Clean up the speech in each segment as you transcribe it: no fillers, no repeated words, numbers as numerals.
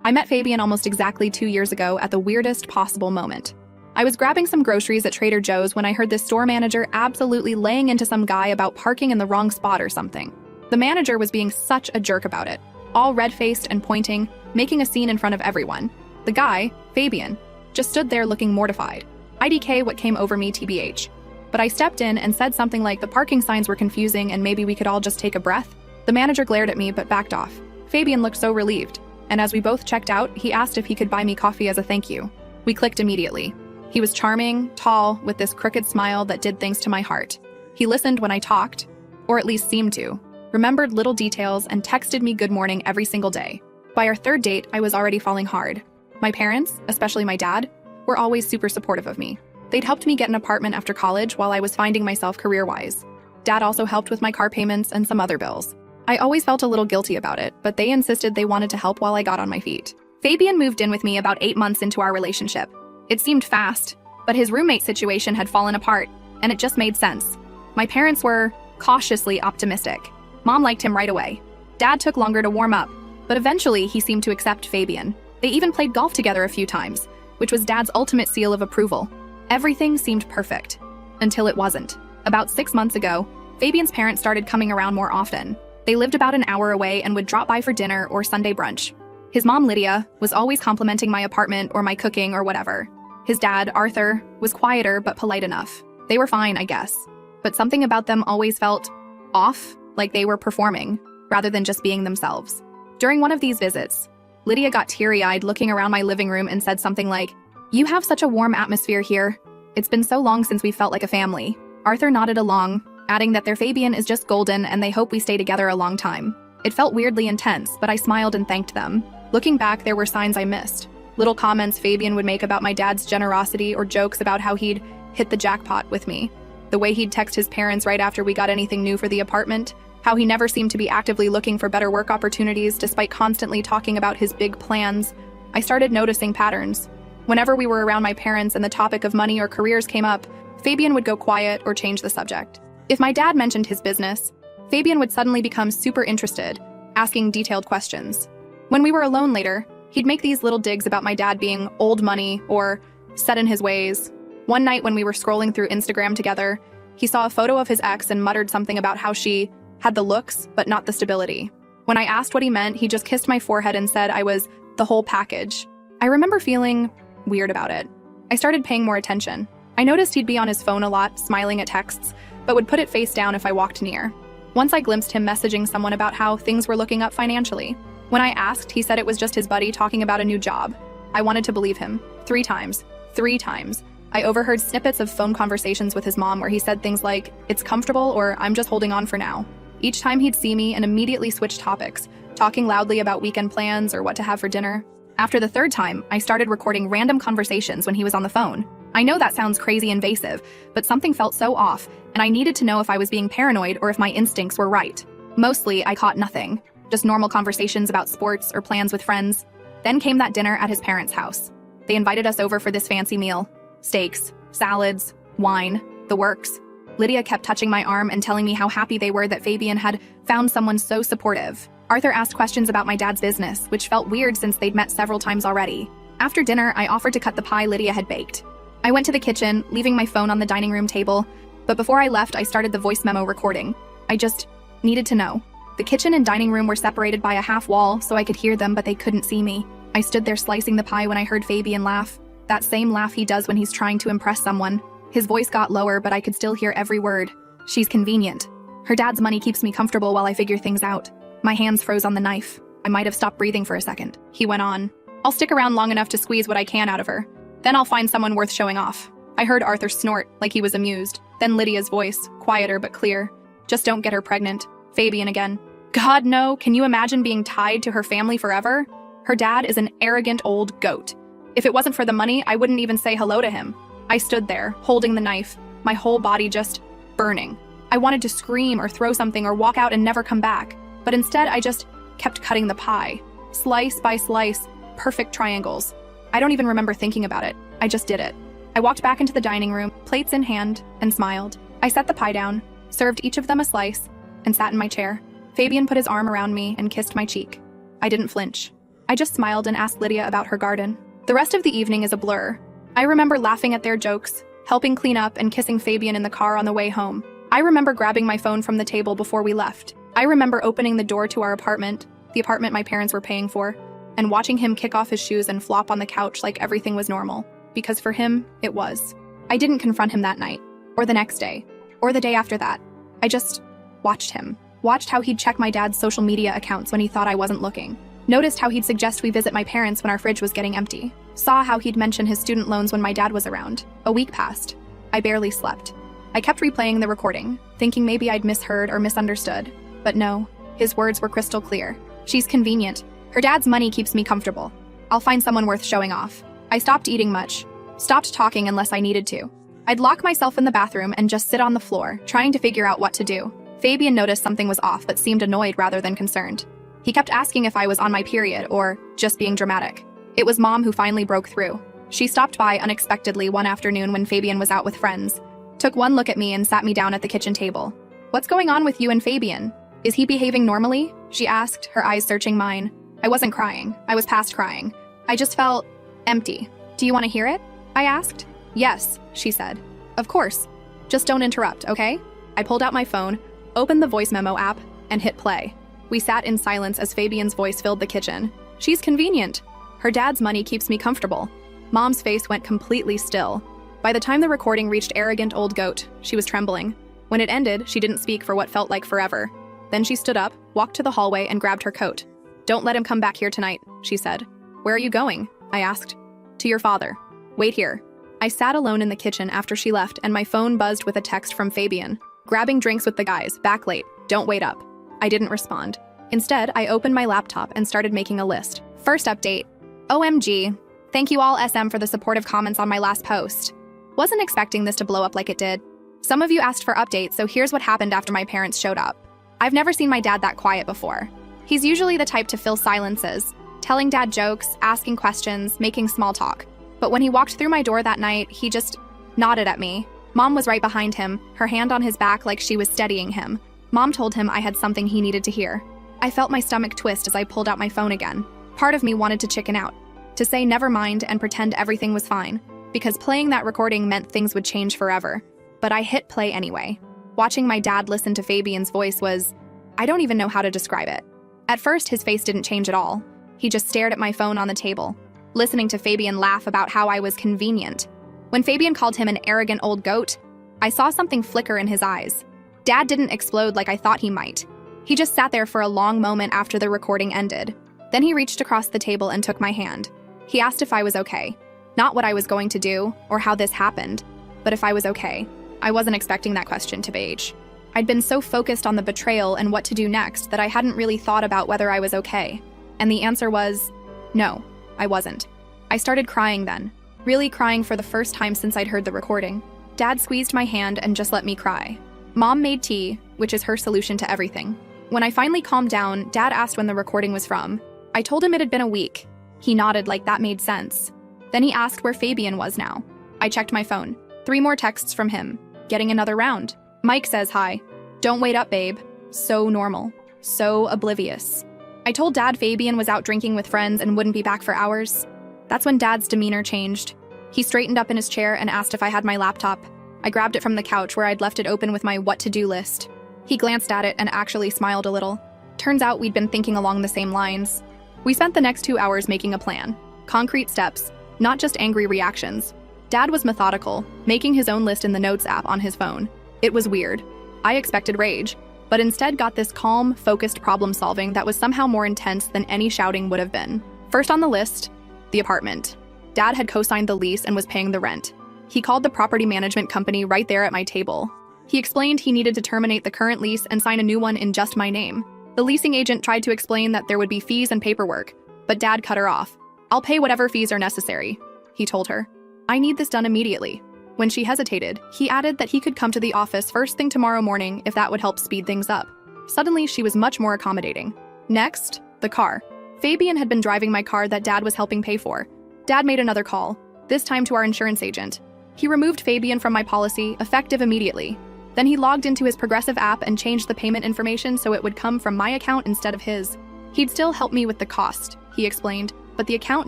I met Fabian almost exactly 2 years ago at the weirdest possible moment. I was grabbing some groceries at Trader Joe's when I heard this store manager absolutely laying into some guy about parking in the wrong spot or something. The manager was being such a jerk about it, all red-faced and pointing, making a scene in front of everyone. The guy, Fabian, just stood there looking mortified. IDK what came over me TBH. But I stepped in and said something like the parking signs were confusing and maybe we could all just take a breath. The manager glared at me but backed off. Fabian looked so relieved, and as we both checked out, he asked if he could buy me coffee as a thank you. We clicked immediately. He was charming, tall, with this crooked smile that did things to my heart. He listened when I talked, or at least seemed to, remembered little details, and texted me good morning every single day. By our third date, I was already falling hard. My parents, especially my dad, were always super supportive of me. They'd helped me get an apartment after college while I was finding myself career-wise. Dad also helped with my car payments and some other bills. I always felt a little guilty about it, but they insisted they wanted to help while I got on my feet. Fabian moved in with me about 8 months into our relationship. It seemed fast, but his roommate situation had fallen apart, and it just made sense. My parents were cautiously optimistic. Mom liked him right away. Dad took longer to warm up, but eventually he seemed to accept Fabian. They even played golf together a few times, which was Dad's ultimate seal of approval. Everything seemed perfect, until it wasn't. About 6 months ago, Fabian's parents started coming around more often. They lived about an hour away and would drop by for dinner or Sunday brunch. His mom, Lydia, was always complimenting my apartment or my cooking or whatever. His dad, Arthur, was quieter but polite enough. They were fine, I guess. But something about them always felt off, like they were performing, rather than just being themselves. During one of these visits, Lydia got teary-eyed looking around my living room and said something like, "You have such a warm atmosphere here. It's been so long since we felt like a family." Arthur nodded along, adding that their Fabian is just golden and they hope we stay together a long time. It felt weirdly intense, but I smiled and thanked them. Looking back, there were signs I missed. Little comments Fabian would make about my dad's generosity or jokes about how he'd hit the jackpot with me. The way he'd text his parents right after we got anything new for the apartment. How he never seemed to be actively looking for better work opportunities despite constantly talking about his big plans. I started noticing patterns. Whenever we were around my parents and the topic of money or careers came up, Fabian would go quiet or change the subject. If my dad mentioned his business, Fabian would suddenly become super interested, asking detailed questions. When we were alone later, he'd make these little digs about my dad being old money or set in his ways. One night when we were scrolling through Instagram together, he saw a photo of his ex and muttered something about how she had the looks, but not the stability. When I asked what he meant, he just kissed my forehead and said I was the whole package. I remember feeling weird about it. I started paying more attention. I noticed he'd be on his phone a lot, smiling at texts, but would put it face down if I walked near. Once I glimpsed him messaging someone about how things were looking up financially. When I asked, he said it was just his buddy talking about a new job. I wanted to believe him. 3 times. 3 times. I overheard snippets of phone conversations with his mom where he said things like, "It's comfortable," or "I'm just holding on for now." Each time he'd see me and immediately switch topics, talking loudly about weekend plans or what to have for dinner. After the 3rd time, I started recording random conversations when he was on the phone. I know that sounds crazy invasive, but something felt so off, and I needed to know if I was being paranoid or if my instincts were right. Mostly, I caught nothing. Just normal conversations about sports or plans with friends. Then came that dinner at his parents' house. They invited us over for this fancy meal. Steaks, salads, wine, the works. Lydia kept touching my arm and telling me how happy they were that Fabian had found someone so supportive. Arthur asked questions about my dad's business, which felt weird since they'd met several times already. After dinner, I offered to cut the pie Lydia had baked. I went to the kitchen, leaving my phone on the dining room table, but before I left, I started the voice memo recording. I just needed to know. The kitchen and dining room were separated by a half wall, so I could hear them, but they couldn't see me. I stood there slicing the pie when I heard Fabian laugh. That same laugh he does when he's trying to impress someone. His voice got lower, but I could still hear every word. She's convenient. Her dad's money keeps me comfortable while I figure things out. My hands froze on the knife. I might have stopped breathing for a second. He went on. "I'll stick around long enough to squeeze what I can out of her. Then I'll find someone worth showing off." I heard Arthur snort, like he was amused. Then Lydia's voice, quieter but clear. "Just don't get her pregnant." Fabian again. "God, no. Can you imagine being tied to her family forever? Her dad is an arrogant old goat. If it wasn't for the money, I wouldn't even say hello to him." I stood there, holding the knife, my whole body just burning. I wanted to scream or throw something or walk out and never come back, but instead I just kept cutting the pie. Slice by slice, perfect triangles. I don't even remember thinking about it. I just did it. I walked back into the dining room, plates in hand, and smiled. I set the pie down, served each of them a slice, and sat in my chair. Fabian put his arm around me and kissed my cheek. I didn't flinch. I just smiled and asked Lydia about her garden. The rest of the evening is a blur. I remember laughing at their jokes, helping clean up, and kissing Fabian in the car on the way home. I remember grabbing my phone from the table before we left. I remember opening the door to our apartment, the apartment my parents were paying for, and watching him kick off his shoes and flop on the couch like everything was normal. Because for him, it was. I didn't confront him that night, or the next day, or the day after that. I just watched him. Watched how he'd check my dad's social media accounts when he thought I wasn't looking. Noticed how he'd suggest we visit my parents when our fridge was getting empty. Saw how he'd mention his student loans when my dad was around. A week passed. I barely slept. I kept replaying the recording, thinking maybe I'd misheard or misunderstood. But no, his words were crystal clear. She's convenient. Her dad's money keeps me comfortable. I'll find someone worth showing off. I stopped eating much. Stopped talking unless I needed to. I'd lock myself in the bathroom and just sit on the floor, trying to figure out what to do. Fabian noticed something was off but seemed annoyed rather than concerned. He kept asking if I was on my period or just being dramatic. It was Mom who finally broke through. She stopped by unexpectedly one afternoon when Fabian was out with friends, took one look at me and sat me down at the kitchen table. "What's going on with you and Fabian? Is he behaving normally?" she asked, her eyes searching mine. I wasn't crying. I was past crying. I just felt empty. "Do you want to hear it?" I asked. "Yes," she said. "Of course. Just don't interrupt, okay?" I pulled out my phone, opened the voice memo app, and hit play. We sat in silence as Fabian's voice filled the kitchen. "She's convenient. Her dad's money keeps me comfortable." Mom's face went completely still. By the time the recording reached arrogant old goat, she was trembling. When it ended, she didn't speak for what felt like forever. Then she stood up, walked to the hallway, and grabbed her coat. "Don't let him come back here tonight," she said. "Where are you going?" I asked. "To your father. Wait here." I sat alone in the kitchen after she left, and my phone buzzed with a text from Fabian. "Grabbing drinks with the guys, back late. Don't wait up." I didn't respond. Instead, I opened my laptop and started making a list. First update. OMG. Thank you all SM for the supportive comments on my last post. Wasn't expecting this to blow up like it did. Some of you asked for updates, so here's what happened after my parents showed up. I've never seen my dad that quiet before. He's usually the type to fill silences, telling dad jokes, asking questions, making small talk. But when he walked through my door that night, he just nodded at me. Mom was right behind him, her hand on his back like she was steadying him. Mom told him I had something he needed to hear. I felt my stomach twist as I pulled out my phone again. Part of me wanted to chicken out, to say never mind and pretend everything was fine, because playing that recording meant things would change forever. But I hit play anyway. Watching my dad listen to Fabian's voice was, I don't even know how to describe it. At first, his face didn't change at all. He just stared at my phone on the table, listening to Fabian laugh about how I was convenient. When Fabian called him an arrogant old goat, I saw something flicker in his eyes. Dad didn't explode like I thought he might. He just sat there for a long moment after the recording ended. Then he reached across the table and took my hand. He asked if I was okay. Not what I was going to do or how this happened, but if I was okay. I wasn't expecting that question to Paige. I'd been so focused on the betrayal and what to do next that I hadn't really thought about whether I was okay. And the answer was, no, I wasn't. I started crying then, really crying for the first time since I'd heard the recording. Dad squeezed my hand and just let me cry. Mom made tea, which is her solution to everything. When I finally calmed down, Dad asked when the recording was from. I told him it had been a week. He nodded like that made sense. Then he asked where Fabian was now. I checked my phone. 3 more texts from him. Getting another round. Mike says hi. Don't wait up, babe. So normal. So oblivious. I told Dad Fabian was out drinking with friends and wouldn't be back for hours. That's when Dad's demeanor changed. He straightened up in his chair and asked if I had my laptop. I grabbed it from the couch where I'd left it open with my what-to-do list. He glanced at it and actually smiled a little. Turns out we'd been thinking along the same lines. We spent the next 2 hours making a plan. Concrete steps, not just angry reactions. Dad was methodical, making his own list in the Notes app on his phone. It was weird. I expected rage, but instead got this calm, focused problem-solving that was somehow more intense than any shouting would have been. First on the list, the apartment. Dad had co-signed the lease and was paying the rent. He called the property management company right there at my table. He explained he needed to terminate the current lease and sign a new one in just my name. The leasing agent tried to explain that there would be fees and paperwork, but Dad cut her off. "I'll pay whatever fees are necessary," he told her. "I need this done immediately." When she hesitated, he added that he could come to the office first thing tomorrow morning if that would help speed things up. Suddenly, she was much more accommodating. Next, the car. Fabian had been driving my car that Dad was helping pay for. Dad made another call, this time to our insurance agent. He removed Fabian from my policy, effective immediately. Then he logged into his Progressive app and changed the payment information so it would come from my account instead of his. He'd still help me with the cost, he explained, but the account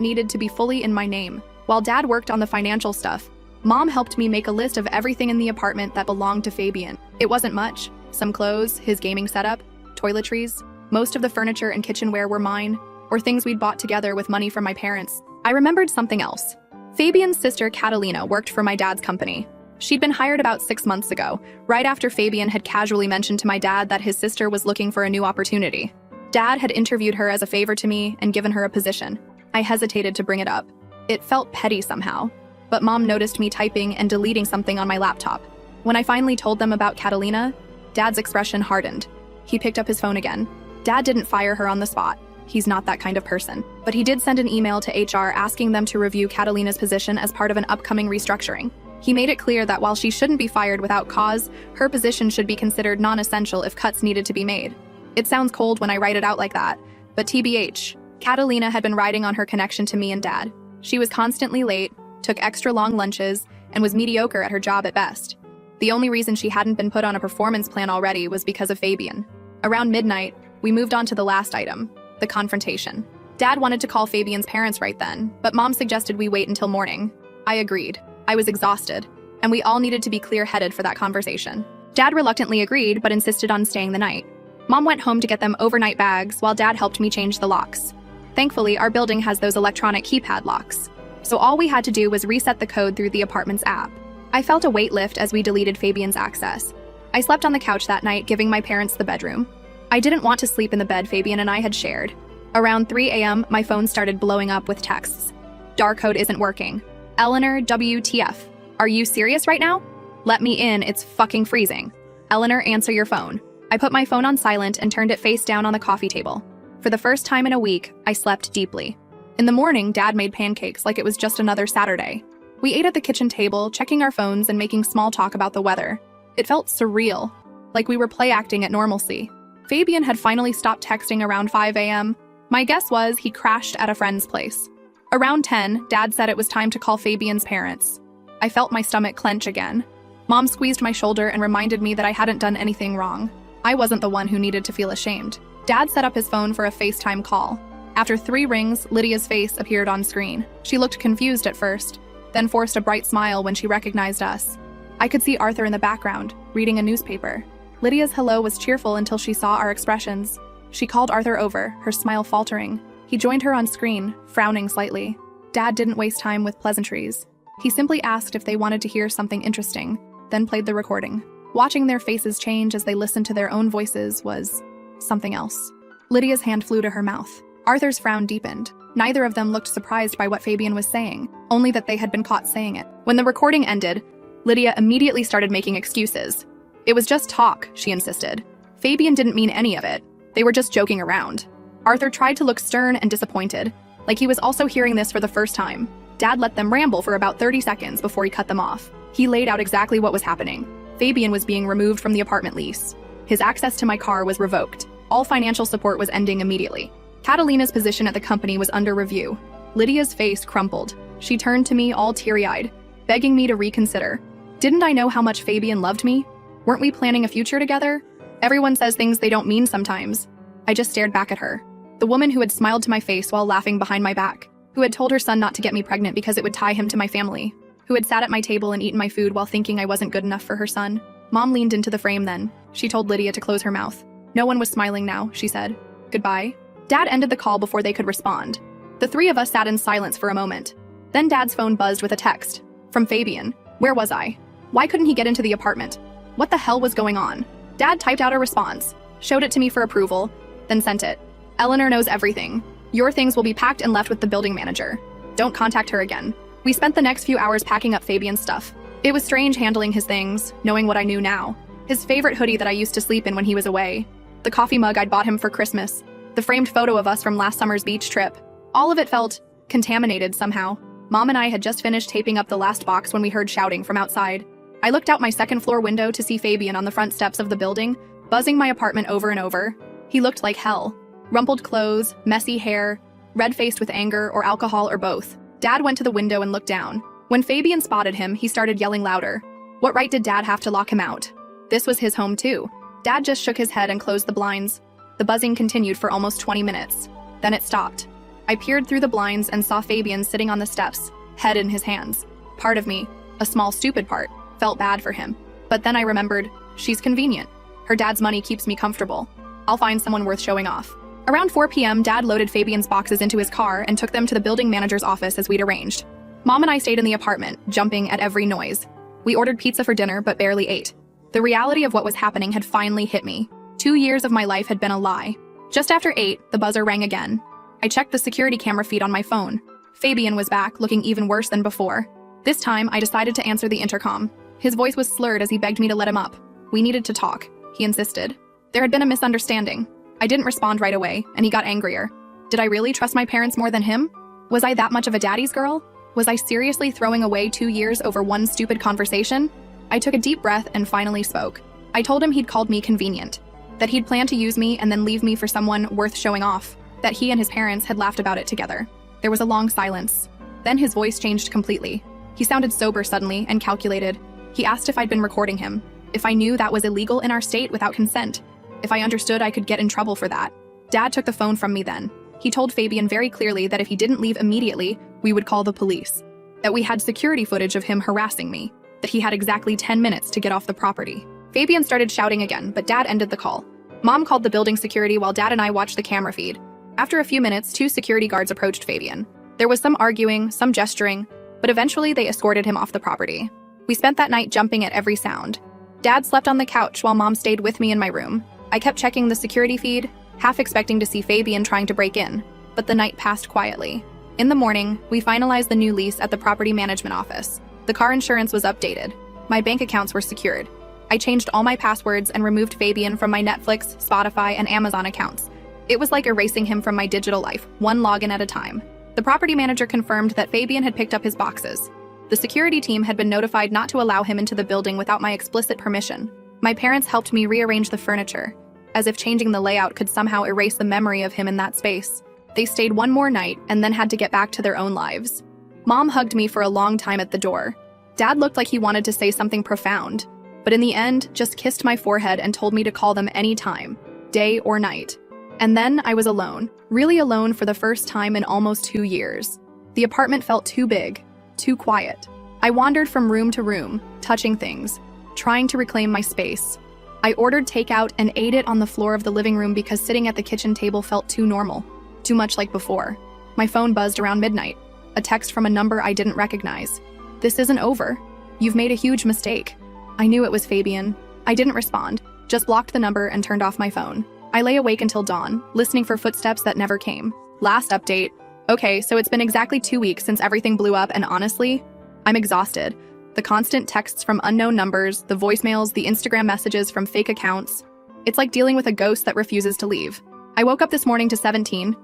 needed to be fully in my name. While Dad worked on the financial stuff, Mom helped me make a list of everything in the apartment that belonged to Fabian. It wasn't much. Some clothes, his gaming setup, toiletries. Most of the furniture and kitchenware were mine, or things we'd bought together with money from my parents. I remembered something else. Fabian's sister, Catalina, worked for my dad's company. She'd been hired about 6 months ago, right after Fabian had casually mentioned to my dad that his sister was looking for a new opportunity. Dad had interviewed her as a favor to me and given her a position. I hesitated to bring it up. It felt petty somehow, but Mom noticed me typing and deleting something on my laptop. When I finally told them about Catalina, Dad's expression hardened. He picked up his phone again. Dad didn't fire her on the spot. He's not that kind of person. But he did send an email to HR asking them to review Catalina's position as part of an upcoming restructuring. He made it clear that while she shouldn't be fired without cause, her position should be considered non-essential if cuts needed to be made. It sounds cold when I write it out like that, but TBH, Catalina had been riding on her connection to me and Dad. She was constantly late, took extra long lunches, and was mediocre at her job at best. The only reason she hadn't been put on a performance plan already was because of Fabian. Around midnight, we moved on to the last item, the confrontation. Dad wanted to call Fabian's parents right then, but Mom suggested we wait until morning. I agreed. I was exhausted, and we all needed to be clear-headed for that conversation. Dad reluctantly agreed, but insisted on staying the night. Mom went home to get them overnight bags while Dad helped me change the locks. Thankfully, our building has those electronic keypad locks, so all we had to do was reset the code through the apartment's app. I felt a weight lift as we deleted Fabian's access. I slept on the couch that night, giving my parents the bedroom. I didn't want to sleep in the bed Fabian and I had shared. Around 3 a.m., my phone started blowing up with texts. Dark code isn't working. Eleanor, WTF. Are you serious right now? Let me in, it's fucking freezing. Eleanor, answer your phone. I put my phone on silent and turned it face down on the coffee table. For the first time in a week, I slept deeply. In the morning, Dad made pancakes like it was just another Saturday. We ate at the kitchen table, checking our phones and making small talk about the weather. It felt surreal, like we were play acting at normalcy. Fabian had finally stopped texting around 5 a.m. My guess was he crashed at a friend's place. Around 10, Dad said it was time to call Fabian's parents. I felt my stomach clench again. Mom squeezed my shoulder and reminded me that I hadn't done anything wrong. I wasn't the one who needed to feel ashamed. Dad set up his phone for a FaceTime call. After 3 rings, Lydia's face appeared on screen. She looked confused at first, then forced a bright smile when she recognized us. I could see Arthur in the background, reading a newspaper. Lydia's hello was cheerful until she saw our expressions. She called Arthur over, her smile faltering. He joined her on screen, frowning slightly. Dad didn't waste time with pleasantries. He simply asked if they wanted to hear something interesting, then played the recording. Watching their faces change as they listened to their own voices was something else. Lydia's hand flew to her mouth. Arthur's frown deepened. Neither of them looked surprised by what Fabian was saying, only that they had been caught saying it. When the recording ended, Lydia immediately started making excuses. It was just talk, she insisted. Fabian didn't mean any of it. They were just joking around. Arthur tried to look stern and disappointed, like he was also hearing this for the first time. Dad let them ramble for about 30 seconds before he cut them off. He laid out exactly what was happening. Fabian was being removed from the apartment lease. His access to my car was revoked. All financial support was ending immediately. Catalina's position at the company was under review. Lydia's face crumpled. She turned to me all teary-eyed, begging me to reconsider. Didn't I know how much Fabian loved me? Weren't we planning a future together? Everyone says things they don't mean sometimes. I just stared back at her. The woman who had smiled to my face while laughing behind my back, who had told her son not to get me pregnant because it would tie him to my family, who had sat at my table and eaten my food while thinking I wasn't good enough for her son. Mom leaned into the frame then. She told Lydia to close her mouth. No one was smiling now, she said. Goodbye. Dad ended the call before they could respond. The 3 of us sat in silence for a moment. Then Dad's phone buzzed with a text. From Fabian. Where was I? Why couldn't he get into the apartment? What the hell was going on? Dad typed out a response, showed it to me for approval, then sent it. Eleanor knows everything. Your things will be packed and left with the building manager. Don't contact her again. We spent the next few hours packing up Fabian's stuff. It was strange handling his things, knowing what I knew now. His favorite hoodie that I used to sleep in when he was away. The coffee mug I'd bought him for Christmas. The framed photo of us from last summer's beach trip. All of it felt contaminated somehow. Mom and I had just finished taping up the last box when we heard shouting from outside. I looked out my second-floor window to see Fabian on the front steps of the building, buzzing my apartment over and over. He looked like hell. Rumpled clothes, messy hair, red-faced with anger or alcohol or both. Dad went to the window and looked down. When Fabian spotted him, he started yelling louder. What right did Dad have to lock him out? This was his home too. Dad just shook his head and closed the blinds. The buzzing continued for almost 20 minutes. Then it stopped. I peered through the blinds and saw Fabian sitting on the steps, head in his hands. Part of me, a small stupid part, felt bad for him. But then I remembered, she's convenient. Her dad's money keeps me comfortable. I'll find someone worth showing off. Around 4 p.m., Dad loaded Fabian's boxes into his car and took them to the building manager's office as we'd arranged. Mom and I stayed in the apartment, jumping at every noise. We ordered pizza for dinner but barely ate. The reality of what was happening had finally hit me. 2 years of my life had been a lie. Just after 8, the buzzer rang again. I checked the security camera feed on my phone. Fabian was back, looking even worse than before. This time, I decided to answer the intercom. His voice was slurred as he begged me to let him up. We needed to talk, he insisted. There had been a misunderstanding. I didn't respond right away, and he got angrier. Did I really trust my parents more than him? Was I that much of a daddy's girl? Was I seriously throwing away 2 years over one stupid conversation? I took a deep breath and finally spoke. I told him he'd called me convenient, that he'd planned to use me and then leave me for someone worth showing off, that he and his parents had laughed about it together. There was a long silence. Then his voice changed completely. He sounded sober suddenly and calculated. He asked if I'd been recording him, if I knew that was illegal in our state without consent, if I understood I could get in trouble for that. Dad took the phone from me then. He told Fabian very clearly that if he didn't leave immediately, we would call the police, that we had security footage of him harassing me, that he had exactly 10 minutes to get off the property. Fabian started shouting again, but Dad ended the call. Mom called the building security while Dad and I watched the camera feed. After a few minutes, 2 security guards approached Fabian. There was some arguing, some gesturing, but eventually they escorted him off the property. We spent that night jumping at every sound. Dad slept on the couch while Mom stayed with me in my room. I kept checking the security feed, half expecting to see Fabian trying to break in, but the night passed quietly. In the morning, we finalized the new lease at the property management office. The car insurance was updated. My bank accounts were secured. I changed all my passwords and removed Fabian from my Netflix, Spotify, and Amazon accounts. It was like erasing him from my digital life, one login at a time. The property manager confirmed that Fabian had picked up his boxes. The security team had been notified not to allow him into the building without my explicit permission. My parents helped me rearrange the furniture, as if changing the layout could somehow erase the memory of him in that space. They stayed one more night and then had to get back to their own lives. Mom hugged me for a long time at the door. Dad looked like he wanted to say something profound, but in the end, just kissed my forehead and told me to call them anytime, day or night. And then I was alone, really alone for the first time in almost 2 years. The apartment felt too big, too quiet. I wandered from room to room, touching things, trying to reclaim my space. I ordered takeout and ate it on the floor of the living room because sitting at the kitchen table felt too normal, too much like before. My phone buzzed around midnight, a text from a number I didn't recognize. "This isn't over. You've made a huge mistake." I knew it was Fabian. I didn't respond, just blocked the number and turned off my phone. I lay awake until dawn, listening for footsteps that never came. Last update. Okay, so it's been exactly 2 weeks since everything blew up, and honestly, I'm exhausted. The constant texts from unknown numbers, the voicemails, the Instagram messages from fake accounts. It's like dealing with a ghost that refuses to leave. I woke up this morning to 17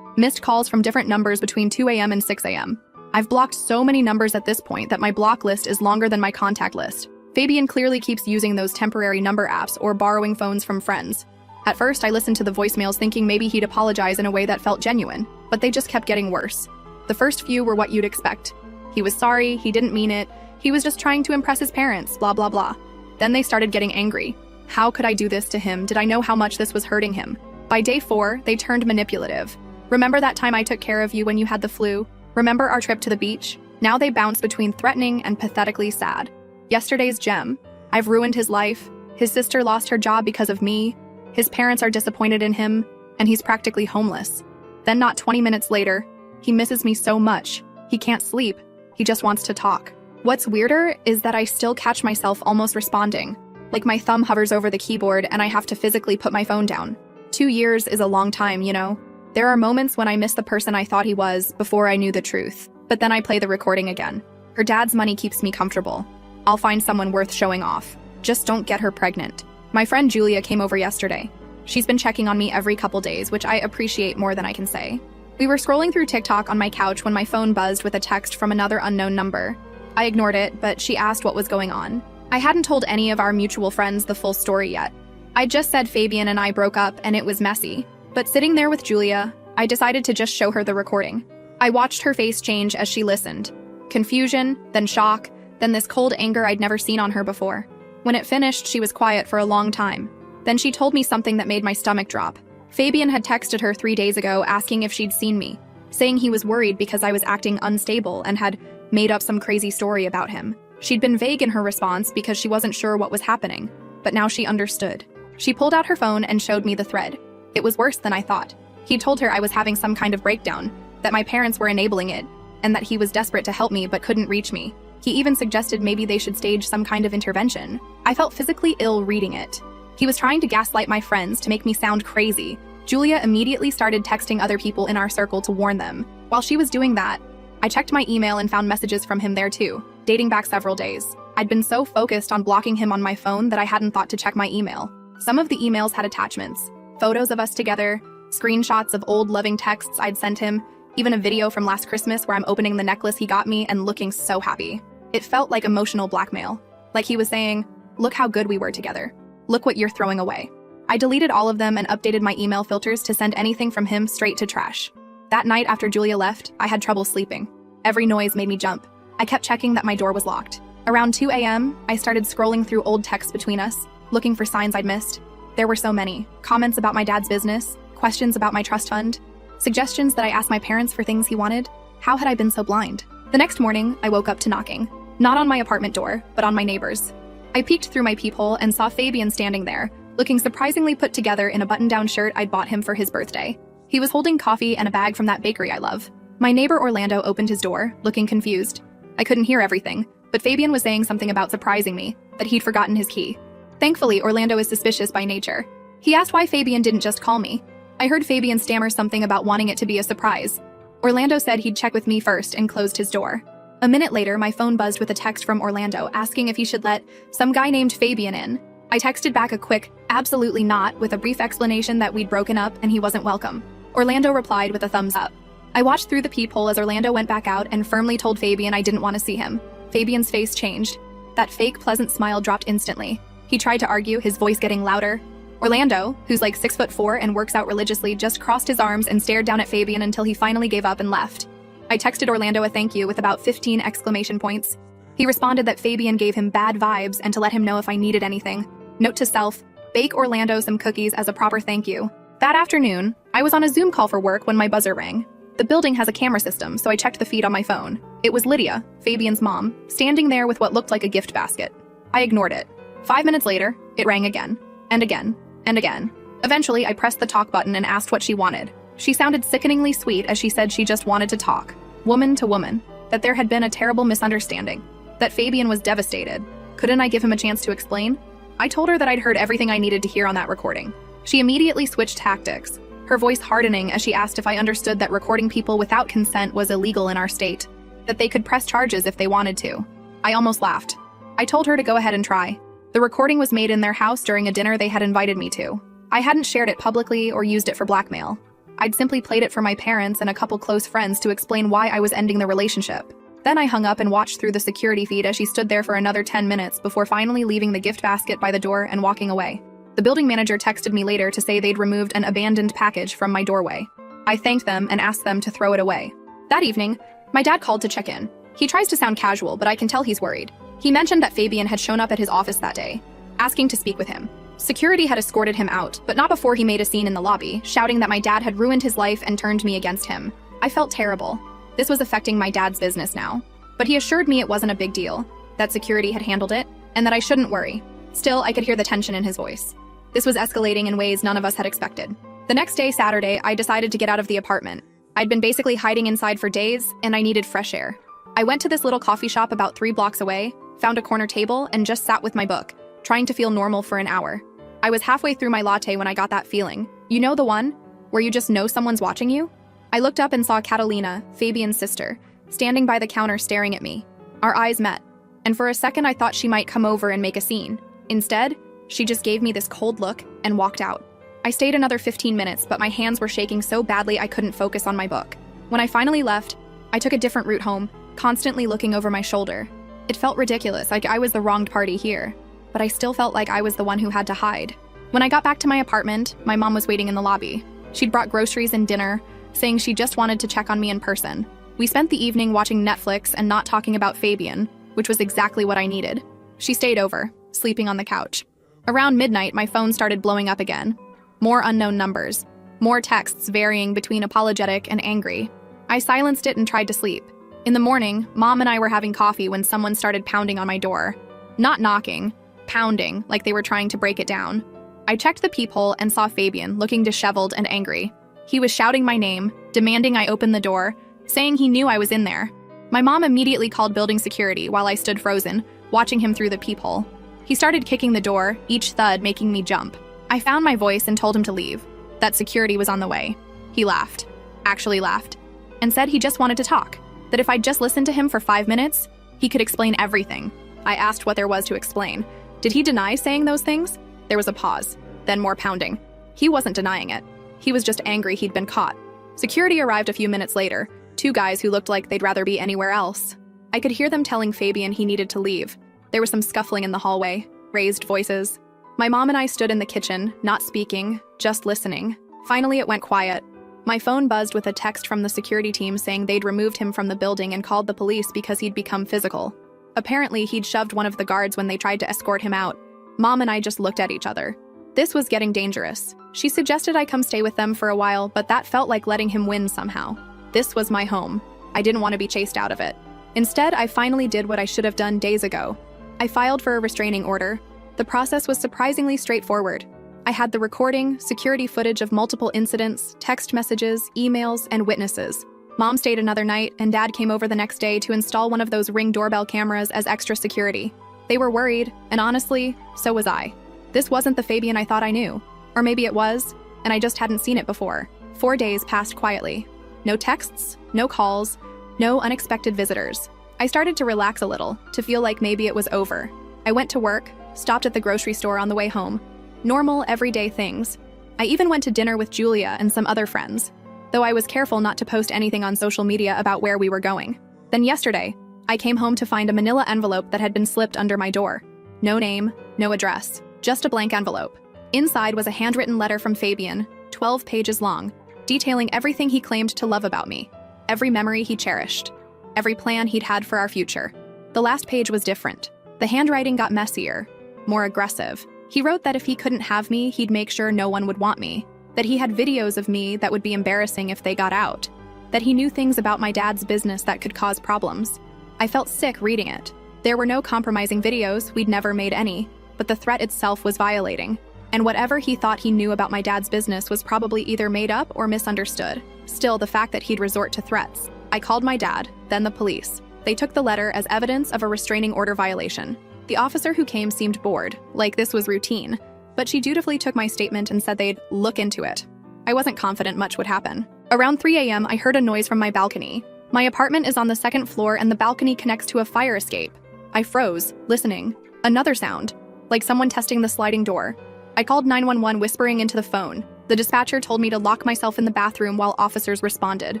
missed calls from different numbers between 2 a.m. and 6 a.m. I've blocked so many numbers at this point that my block list is longer than my contact list. Fabian clearly keeps using those temporary number apps or borrowing phones from friends. At first, I listened to the voicemails thinking maybe he'd apologize in a way that felt genuine, but they just kept getting worse. The first few were what you'd expect. He was sorry, he didn't mean it, he was just trying to impress his parents, blah blah blah. Then they started getting angry. How could I do this to him? Did I know how much this was hurting him? By day 4, they turned manipulative. Remember that time I took care of you when you had the flu? Remember our trip to the beach? Now they bounce between threatening and pathetically sad. Yesterday's gem. I've ruined his life. His sister lost her job because of me. His parents are disappointed in him, and he's practically homeless. Then not 20 minutes later, he misses me so much. He can't sleep. He just wants to talk. What's weirder is that I still catch myself almost responding. Like my thumb hovers over the keyboard and I have to physically put my phone down. 2 years is a long time, you know? There are moments when I miss the person I thought he was before I knew the truth. But then I play the recording again. Her dad's money keeps me comfortable. I'll find someone worth showing off. Just don't get her pregnant. My friend Julia came over yesterday. She's been checking on me every couple days, which I appreciate more than I can say. We were scrolling through TikTok on my couch when my phone buzzed with a text from another unknown number. I ignored it, but she asked what was going on. I hadn't told any of our mutual friends the full story yet. I just said Fabian and I broke up and it was messy. But sitting there with Julia, I decided to just show her the recording. I watched her face change as she listened. Confusion, then shock, then this cold anger I'd never seen on her before. When it finished, she was quiet for a long time. Then she told me something that made my stomach drop. Fabian had texted her 3 days ago asking if she'd seen me, saying he was worried because I was acting unstable and had made up some crazy story about him. She'd been vague in her response because she wasn't sure what was happening, but now she understood. She pulled out her phone and showed me the thread. It was worse than I thought. He told her I was having some kind of breakdown, that my parents were enabling it, and that he was desperate to help me but couldn't reach me. He even suggested maybe they should stage some kind of intervention. I felt physically ill reading it. He was trying to gaslight my friends to make me sound crazy. Julia immediately started texting other people in our circle to warn them. While she was doing that, I checked my email and found messages from him there too, dating back several days. I'd been so focused on blocking him on my phone that I hadn't thought to check my email. Some of the emails had attachments, photos of us together, screenshots of old loving texts I'd sent him, even a video from last Christmas where I'm opening the necklace he got me and looking so happy. It felt like emotional blackmail. Like he was saying, look how good we were together. Look what you're throwing away. I deleted all of them and updated my email filters to send anything from him straight to trash. That night after Julia left, I had trouble sleeping. Every noise made me jump. I kept checking that my door was locked. Around 2 a.m., I started scrolling through old texts between us, looking for signs I'd missed. There were so many. Comments about my dad's business, questions about my trust fund, suggestions that I asked my parents for things he wanted. How had I been so blind? The next morning, I woke up to knocking. Not on my apartment door, but on my neighbor's. I peeked through my peephole and saw Fabian standing there, looking surprisingly put together in a button-down shirt I'd bought him for his birthday. He was holding coffee and a bag from that bakery I love. My neighbor Orlando opened his door, looking confused. I couldn't hear everything, but Fabian was saying something about surprising me, that he'd forgotten his key. Thankfully, Orlando is suspicious by nature. He asked why Fabian didn't just call me. I heard Fabian stammer something about wanting it to be a surprise. Orlando said he'd check with me first and closed his door. A minute later, my phone buzzed with a text from Orlando asking if he should let some guy named Fabian in. I texted back a quick, absolutely not, with a brief explanation that we'd broken up and he wasn't welcome. Orlando replied with a thumbs up. I watched through the peephole as Orlando went back out and firmly told Fabian I didn't want to see him. Fabian's face changed. That fake, pleasant smile dropped instantly. He tried to argue, his voice getting louder. Orlando, who's like 6'4" and works out religiously, just crossed his arms and stared down at Fabian until he finally gave up and left. I texted Orlando a thank you with about 15 exclamation points. He responded that Fabian gave him bad vibes and to let him know if I needed anything. Note to self, bake Orlando some cookies as a proper thank you. That afternoon, I was on a Zoom call for work when my buzzer rang. The building has a camera system, so I checked the feed on my phone. It was Lydia, Fabian's mom, standing there with what looked like a gift basket. I ignored it. 5 minutes later, it rang again, and again, and again. Eventually, I pressed the talk button and asked what she wanted. She sounded sickeningly sweet as she said she just wanted to talk, woman to woman, that there had been a terrible misunderstanding, that Fabian was devastated. Couldn't I give him a chance to explain? I told her that I'd heard everything I needed to hear on that recording. She immediately switched tactics, her voice hardening as she asked if I understood that recording people without consent was illegal in our state, that they could press charges if they wanted to. I almost laughed. I told her to go ahead and try. The recording was made in their house during a dinner they had invited me to. I hadn't shared it publicly or used it for blackmail. I'd simply played it for my parents and a couple close friends to explain why I was ending the relationship. Then I hung up and watched through the security feed as she stood there for another 10 minutes before finally leaving the gift basket by the door and walking away. The building manager texted me later to say they'd removed an abandoned package from my doorway. I thanked them and asked them to throw it away. That evening, my dad called to check in. He tries to sound casual, but I can tell he's worried. He mentioned that Fabian had shown up at his office that day, asking to speak with him. Security had escorted him out, but not before he made a scene in the lobby, shouting that my dad had ruined his life and turned me against him. I felt terrible. This was affecting my dad's business now. But he assured me it wasn't a big deal, that security had handled it, and that I shouldn't worry. Still, I could hear the tension in his voice. This was escalating in ways none of us had expected. The next day, Saturday, I decided to get out of the apartment. I'd been basically hiding inside for days, and I needed fresh air. I went to this little coffee shop about 3 blocks away, found a corner table, and just sat with my book, trying to feel normal for an hour. I was halfway through my latte when I got that feeling. You know the one? Where you just know someone's watching you? I looked up and saw Catalina, Fabian's sister, standing by the counter staring at me. Our eyes met, and for a second I thought she might come over and make a scene. Instead, she just gave me this cold look and walked out. I stayed another 15 minutes, but my hands were shaking so badly I couldn't focus on my book. When I finally left, I took a different route home, constantly looking over my shoulder. It felt ridiculous, like I was the wronged party here, but I still felt like I was the one who had to hide. When I got back to my apartment, my mom was waiting in the lobby. She'd brought groceries and dinner, saying she just wanted to check on me in person. We spent the evening watching Netflix and not talking about Fabian, which was exactly what I needed. She stayed over, sleeping on the couch. Around midnight, my phone started blowing up again. More unknown numbers. More texts varying between apologetic and angry. I silenced it and tried to sleep. In the morning, Mom and I were having coffee when someone started pounding on my door. Not knocking, pounding, like they were trying to break it down. I checked the peephole and saw Fabian, looking disheveled and angry. He was shouting my name, demanding I open the door, saying he knew I was in there. My mom immediately called building security while I stood frozen, watching him through the peephole. He started kicking the door, each thud making me jump. I found my voice and told him to leave, that security was on the way. He laughed, actually laughed, and said he just wanted to talk, that if I'd just listened to him for 5 minutes, he could explain everything. I asked what there was to explain. Did he deny saying those things? There was a pause, then more pounding. He wasn't denying it. He was just angry he'd been caught. Security arrived a few minutes later, 2 guys who looked like they'd rather be anywhere else. I could hear them telling Fabian he needed to leave. There was some scuffling in the hallway, raised voices. My mom and I stood in the kitchen, not speaking, just listening. Finally, it went quiet. My phone buzzed with a text from the security team saying they'd removed him from the building and called the police because he'd become physical. Apparently, he'd shoved one of the guards when they tried to escort him out. Mom and I just looked at each other. This was getting dangerous. She suggested I come stay with them for a while, but that felt like letting him win somehow. This was my home. I didn't want to be chased out of it. Instead, I finally did what I should have done days ago. I filed for a restraining order. The process was surprisingly straightforward. I had the recording, security footage of multiple incidents, text messages, emails, and witnesses. Mom stayed another night, and Dad came over the next day to install one of those Ring doorbell cameras as extra security. They were worried, and honestly, so was I. This wasn't the Fabian I thought I knew. Or maybe it was, and I just hadn't seen it before. 4 days passed quietly. No texts, no calls, no unexpected visitors. I started to relax a little, to feel like maybe it was over. I went to work, stopped at the grocery store on the way home. Normal, everyday things. I even went to dinner with Julia and some other friends, though I was careful not to post anything on social media about where we were going. Then yesterday, I came home to find a manila envelope that had been slipped under my door. No name, no address, just a blank envelope. Inside was a handwritten letter from Fabian, 12 pages long, detailing everything he claimed to love about me, every memory he cherished, every plan he'd had for our future. The last page was different. The handwriting got messier, more aggressive. He wrote that if he couldn't have me, he'd make sure no one would want me, that he had videos of me that would be embarrassing if they got out, that he knew things about my dad's business that could cause problems. I felt sick reading it. There were no compromising videos, we'd never made any, but the threat itself was violating. And whatever he thought he knew about my dad's business was probably either made up or misunderstood. Still, the fact that he'd resort to threats. I called my dad, then the police. They took the letter as evidence of a restraining order violation. The officer who came seemed bored, like this was routine, but she dutifully took my statement and said they'd look into it. I wasn't confident much would happen. Around 3 a.m., I heard a noise from my balcony. My apartment is on the 2nd floor and the balcony connects to a fire escape. I froze, listening. Another sound, like someone testing the sliding door. I called 911 whispering into the phone. The dispatcher told me to lock myself in the bathroom while officers responded.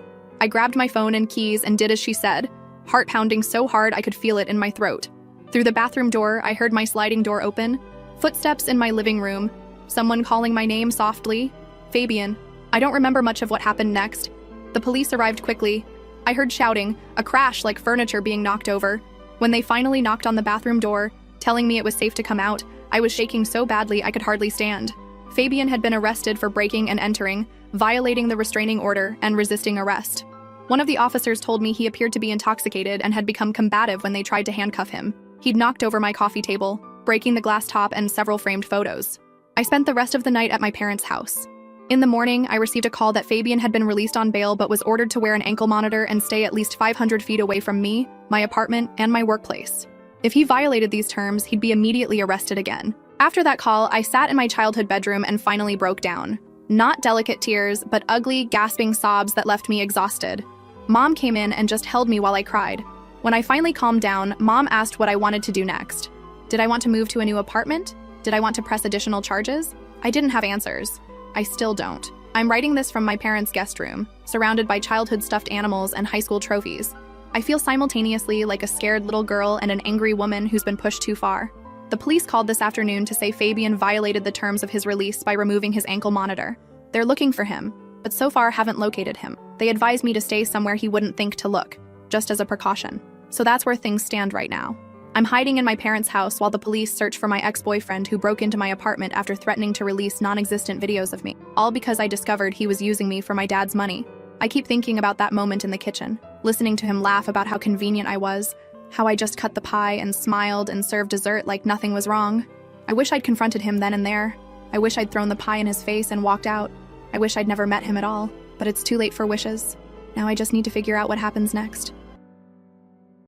I grabbed my phone and keys and did as she said, heart pounding so hard I could feel it in my throat. Through the bathroom door, I heard my sliding door open, footsteps in my living room, someone calling my name softly, Fabian. I don't remember much of what happened next. The police arrived quickly. I heard shouting, a crash like furniture being knocked over. When they finally knocked on the bathroom door, telling me it was safe to come out, I was shaking so badly I could hardly stand. Fabian had been arrested for breaking and entering, violating the restraining order, and resisting arrest. One of the officers told me he appeared to be intoxicated and had become combative when they tried to handcuff him. He'd knocked over my coffee table, breaking the glass top and several framed photos. I spent the rest of the night at my parents' house. In the morning, I received a call that Fabian had been released on bail but was ordered to wear an ankle monitor and stay at least 500 feet away from me, my apartment, and my workplace. If he violated these terms, he'd be immediately arrested again. After that call, I sat in my childhood bedroom and finally broke down. Not delicate tears, but ugly, gasping sobs that left me exhausted. Mom came in and just held me while I cried. When I finally calmed down, Mom asked what I wanted to do next. Did I want to move to a new apartment? Did I want to press additional charges? I didn't have answers. I still don't. I'm writing this from my parents' guest room, surrounded by childhood stuffed animals and high school trophies. I feel simultaneously like a scared little girl and an angry woman who's been pushed too far. The police called this afternoon to say Fabian violated the terms of his release by removing his ankle monitor. They're looking for him, but so far haven't located him. They advised me to stay somewhere he wouldn't think to look, just as a precaution. So that's where things stand right now. I'm hiding in my parents' house while the police search for my ex-boyfriend who broke into my apartment after threatening to release non-existent videos of me, all because I discovered he was using me for my dad's money. I keep thinking about that moment in the kitchen, listening to him laugh about how convenient I was, how I just cut the pie and smiled and served dessert like nothing was wrong. I wish I'd confronted him then and there. I wish I'd thrown the pie in his face and walked out. I wish I'd never met him at all, but it's too late for wishes. Now I just need to figure out what happens next.